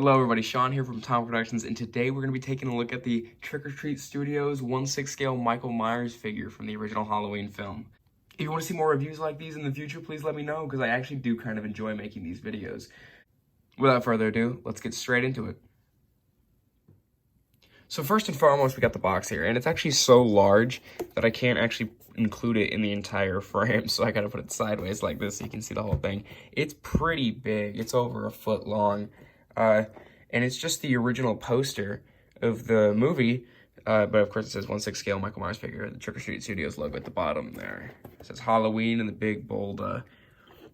Hello everybody, Sean here from Tom Productions, and today we're going to be taking a look at the Trick or Treat Studios 1/6 scale Michael Myers figure from the original Halloween film. If you want to see more reviews like these in the future, please let me know, because I actually do kind of enjoy making these videos. Without further ado, let's get straight into it. So first and foremost, we got the box here, and it's actually so large that I can't actually include it in the entire frame, so I gotta put it sideways like this so you can see the whole thing. It's pretty big, it's over a foot long, and it's just the original poster of the movie, but of course it says 1/6 scale Michael Myers figure, the Trick or Treat Studios logo at the bottom there. It says Halloween in the big, bold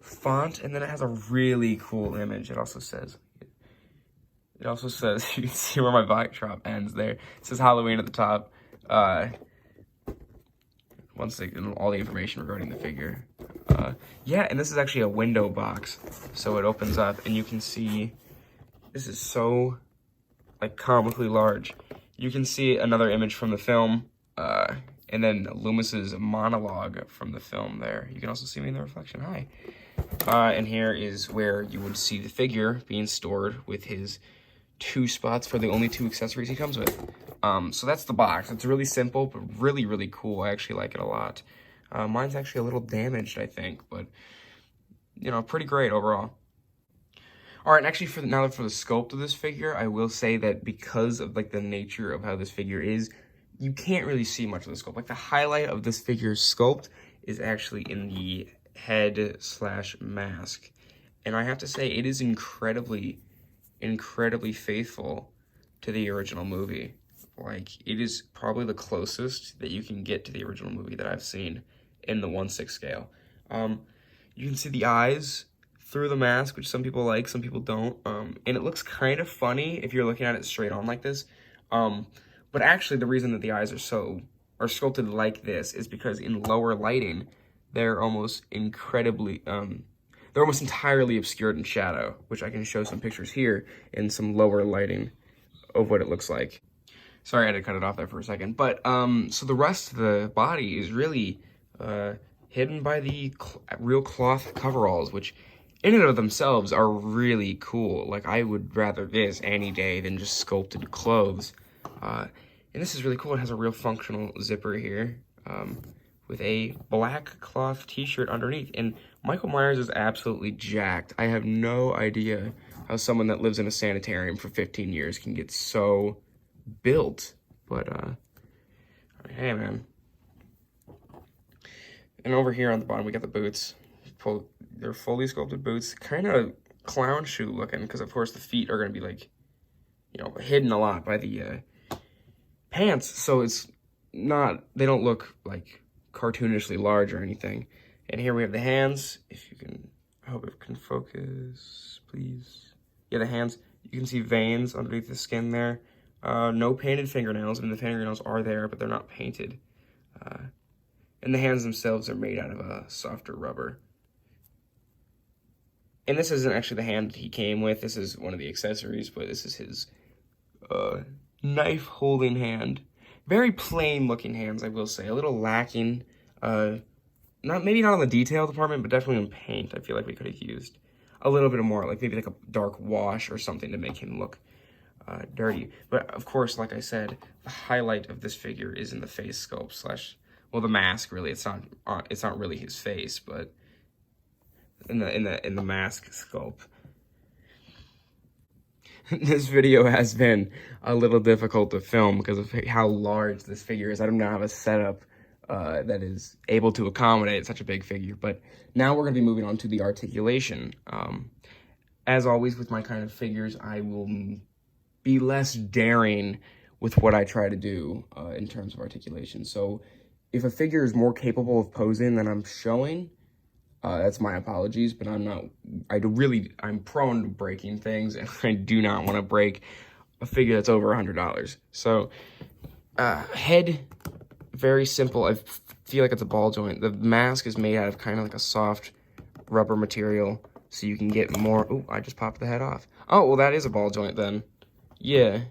font, and then it has a really cool image. It also says, you can see where my backdrop ends there. It says Halloween at the top. Once again, all the information regarding the figure. Yeah, and this is actually a window box. So it opens up and you can see, this is so like comically large. You can see another image from the film, and then Loomis's monologue from the film there. You can also see me in the reflection, hi. And here is where you would see the figure being stored with his 2 spots for the only 2 accessories he comes with. So that's the box. It's really simple, but really, really cool. I actually like it a lot. Mine's actually a little damaged, I think, but, you know, pretty great overall. All right, and actually, for the sculpt of this figure, I will say that because of, like, the nature of how this figure is, you can't really see much of the sculpt. Like, the highlight of this figure's sculpt is actually in the head/mask. And I have to say, it is incredibly faithful to the original movie. Like, it is probably the closest that you can get to the original movie that I've seen in the 1/6 scale. You can see the eyes through the mask, which some people like, some people don't. And it looks kind of funny if you're looking at it straight on like this. But actually, the reason that the eyes are sculpted like this is because in lower lighting, they're almost they're almost entirely obscured in shadow, which I can show some pictures here in some lower lighting of what it looks like. Sorry, I had to cut it off there for a second. But, so the rest of the body is really hidden by the real cloth coveralls, which in and of themselves are really cool. Like, I would rather this any day than just sculpted clothes. And this is really cool. It has a real functional zipper here. With a black cloth t-shirt underneath. And Michael Myers is absolutely jacked. I have no idea how someone that lives in a sanitarium for 15 years can get so built. But, hey, man. And over here on the bottom, we got the boots. They're fully sculpted boots. Kind of clown shoe looking, because, of course, the feet are going to be, like, you know, hidden a lot by the pants. So it's not, they don't look, like, cartoonishly large or anything. And here we have the hands. If you can, I hope it can focus, please. Yeah, the hands. You can see veins underneath the skin there. No painted fingernails. I mean, the fingernails are there, but they're not painted. And the hands themselves are made out of a softer rubber. And this isn't actually the hand that he came with. This is one of the accessories, but this is his knife-holding hand. Very plain-looking hands, I will say. A little lacking, maybe not on the detail department, but definitely in paint. I feel like we could have used a little bit more, like maybe like a dark wash or something to make him look dirty. But of course, like I said, the highlight of this figure is in the face sculpt well, the mask. Really, it's not really his face, but in the mask sculpt. This video has been a little difficult to film because of how large this figure is. I don't have a setup that is able to accommodate such a big figure. But now we're going to be moving on to the articulation. As always with my kind of figures, I will be less daring with what I try to do in terms of articulation. So if a figure is more capable of posing than I'm showing, that's my apologies, but I'm prone to breaking things, and I do not want to break a figure that's over $100. So, head, very simple. I feel like it's a ball joint. The mask is made out of kind of like a soft rubber material, so you can get more. Oh, I just popped the head off. Oh, well, that is a ball joint then. Yeah.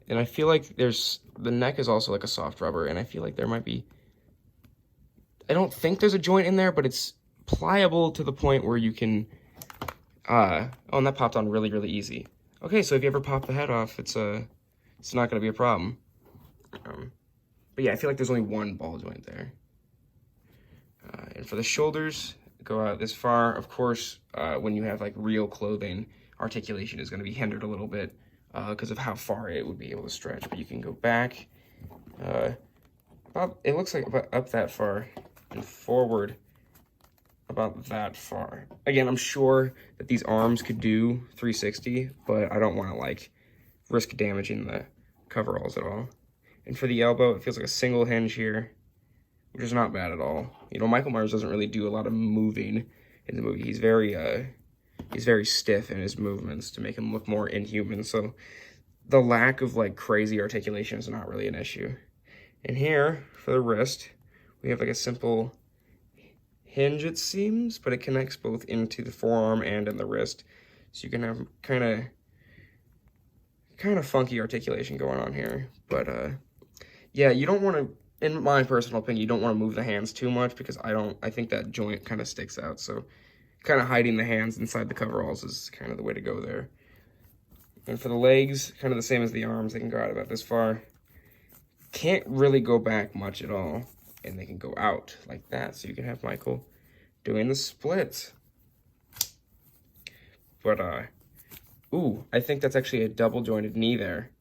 And I feel like the neck is also like a soft rubber, and I feel like there might be, I don't think there's a joint in there, but it's pliable to the point where you can, oh, and that popped on really, really easy. Okay, so if you ever pop the head off, it's not gonna be a problem. But yeah, I feel like there's only one ball joint there. And for the shoulders, go out this far. Of course, when you have like real clothing, articulation is gonna be hindered a little bit because of how far it would be able to stretch. But you can go back, it looks like about up that far, and forward about that far. Again, I'm sure that these arms could do 360, but I don't want to like risk damaging the coveralls at all. And for the elbow, it feels like a single hinge here, which is not bad at all. You know, Michael Myers doesn't really do a lot of moving in the movie. He's very stiff in his movements to make him look more inhuman. So the lack of like crazy articulation is not really an issue. And here for the wrist, we have like a simple hinge, it seems, but it connects both into the forearm and in the wrist. So you can have kind of funky articulation going on here. But yeah, you don't want to, in my personal opinion, you don't want to move the hands too much because I think that joint kind of sticks out. So kind of hiding the hands inside the coveralls is kind of the way to go there. And for the legs, kind of the same as the arms, they can go out about this far. Can't really go back much at all, and they can go out like that. So you can have Michael doing the splits. But, ooh, I think that's actually a double jointed knee there.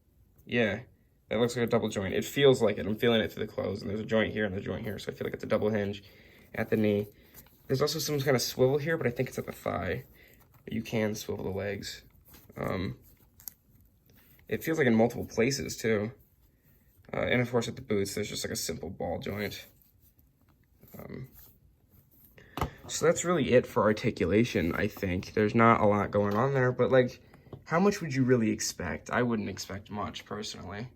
Yeah, that looks like a double joint. It feels like it. I'm feeling it through the clothes, and there's a joint here and a joint here, so I feel like it's a double hinge at the knee. There's also some kind of swivel here, but I think it's at the thigh. But you can swivel the legs. It feels like in multiple places, too. And of course, at the boots, there's just like a simple ball joint. So that's really it for articulation, I think. There's not a lot going on there, but like, how much would you really expect? I wouldn't expect much, personally.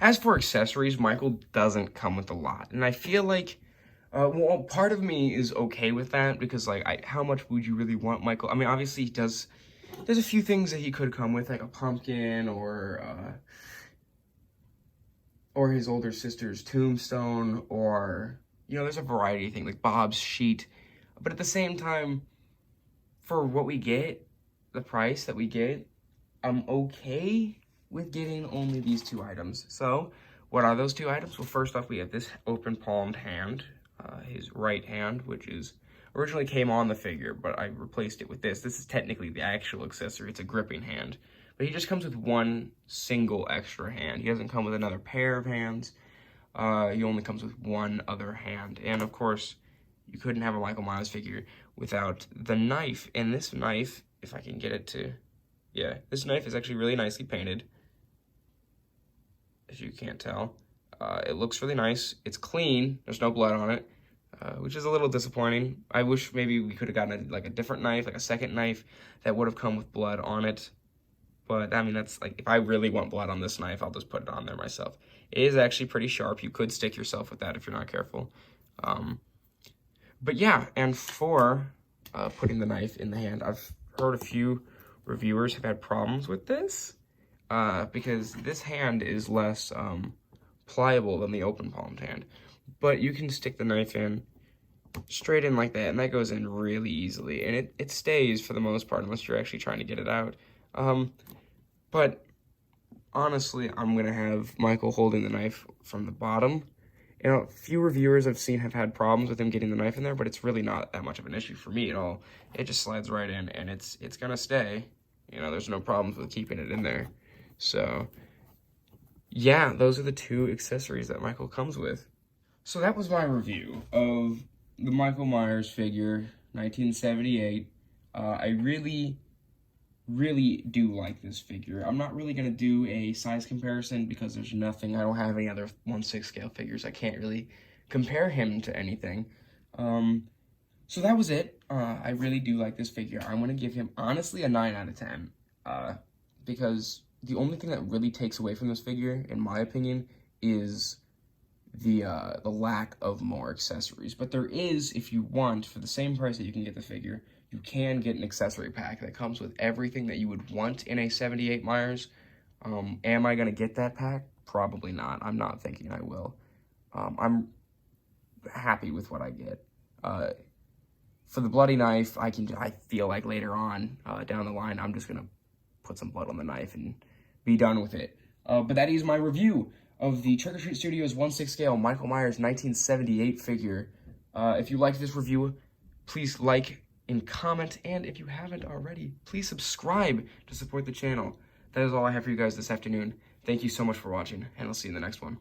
As for accessories, Michael doesn't come with a lot. And I feel like, well, part of me is okay with that because, like, how much would you really want Michael? I mean, obviously, he does, there's a few things that he could come with, like a pumpkin or his older sister's tombstone, or, you know, there's a variety of things, like Bob's sheet. But at the same time, for what we get, the price that we get, I'm okay with getting only these two items. So, what are those two items? Well, first off, we have this open palmed hand, his right hand, which is originally came on the figure, but I replaced it with this. This is technically the actual accessory. It's a gripping hand. But he just comes with one single extra hand. He doesn't come with another pair of hands. He only comes with one other hand. And of course, you couldn't have a Michael Myers figure without the knife. And this knife, if I can get it to, yeah, this knife is actually really nicely painted, if you can't tell. It looks really nice. It's clean. There's no blood on it, which is a little disappointing. I wish maybe we could have gotten a different knife, like a second knife that would have come with blood on it. But, I mean, that's, like, if I really want blood on this knife, I'll just put it on there myself. It is actually pretty sharp. You could stick yourself with that if you're not careful. But, yeah, and for putting the knife in the hand, I've heard a few reviewers have had problems with this because this hand is less pliable than the open palmed hand. But you can stick the knife in straight in like that, and that goes in really easily. And it stays for the most part, unless you're actually trying to get it out. But honestly, I'm going to have Michael holding the knife from the bottom. You know, a few reviewers I've seen have had problems with him getting the knife in there, but it's really not that much of an issue for me at all. It just slides right in, and it's going to stay. You know, there's no problems with keeping it in there. So, yeah, those are the two accessories that Michael comes with. So that was my review of the Michael Myers figure, 1978. I really do like this figure. I'm not really going to do a size comparison because there's nothing, I don't have any other 1/6 scale figures. I can't really compare him to anything. So that was it. I really do like this figure. I'm going to give him, honestly, a 9 out of 10. Because the only thing that really takes away from this figure, in my opinion, is the lack of more accessories. But there is, if you want, for the same price that you can get the figure, you can get an accessory pack that comes with everything that you would want in a 78 Myers. Am I going to get that pack? Probably not. I'm not thinking I will. I'm happy with what I get. For the bloody knife, I feel like later on, down the line, I'm just going to put some blood on the knife and be done with it. But that is my review of the Trick or Treat Studios 1/6 scale Michael Myers 1978 figure. If you liked this review, please like and comment, and if you haven't already, please subscribe to support the channel. That is all I have for you guys this afternoon. Thank you so much for watching, and I'll see you in the next one.